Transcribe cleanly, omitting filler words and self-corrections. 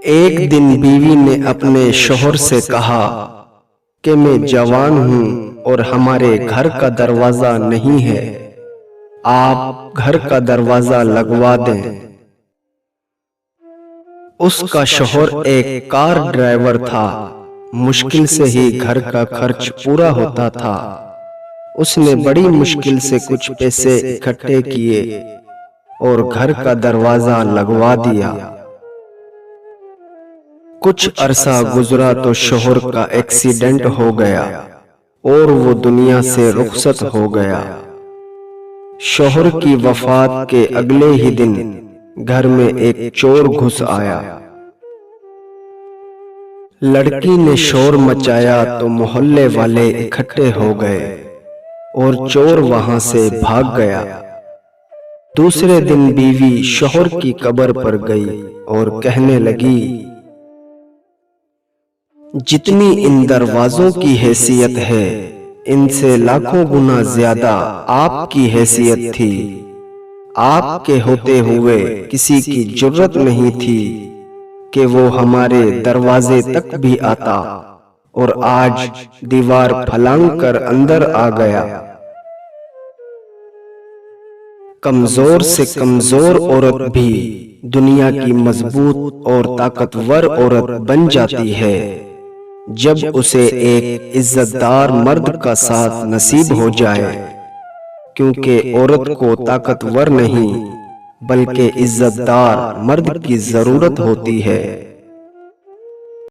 ایک دن بیوی نے اپنے شوہر سے کہا کہ میں جوان ہوں اور ہمارے گھر کا دروازہ نہیں ہے، آپ گھر کا دروازہ لگوا دیں۔ اس کا شوہر ایک کار ڈرائیور تھا، مشکل سے ہی گھر کا خرچ پورا ہوتا تھا۔ اس نے بڑی مشکل سے کچھ پیسے اکٹھے کیے اور گھر کا دروازہ لگوا دیا۔ کچھ عرصہ گزرا تو شوہر کا ایکسیڈنٹ ہو گیا اور وہ دنیا سے رخصت ہو گیا۔ شوہر کی وفات کے اگلے ہی دن گھر میں ایک چور گھس آیا۔ لڑکی نے شور مچایا تو محلے والے اکٹھے ہو گئے اور چور وہاں سے بھاگ گیا۔ دوسرے دن بیوی شوہر کی قبر پر گئی اور کہنے لگی، جتنی ان دروازوں کی حیثیت ہے، ان سے لاکھوں گنا زیادہ آپ کی حیثیت تھی۔ آپ کے ہوتے ہوئے کسی کی جرت نہیں تھی کہ وہ ہمارے دروازے تک بھی آتا، اور آج دیوار پھلانگ کر اندر آ گیا۔ کمزور سے کمزور عورت بھی دنیا کی مضبوط اور طاقتور عورت بن جاتی ہے جب اسے ایک عزت دار مرد کا ساتھ نصیب ہو جائے، کیونکہ عورت کو طاقتور نہیں بلکہ عزت دار مرد کی ضرورت ہوتی ہے۔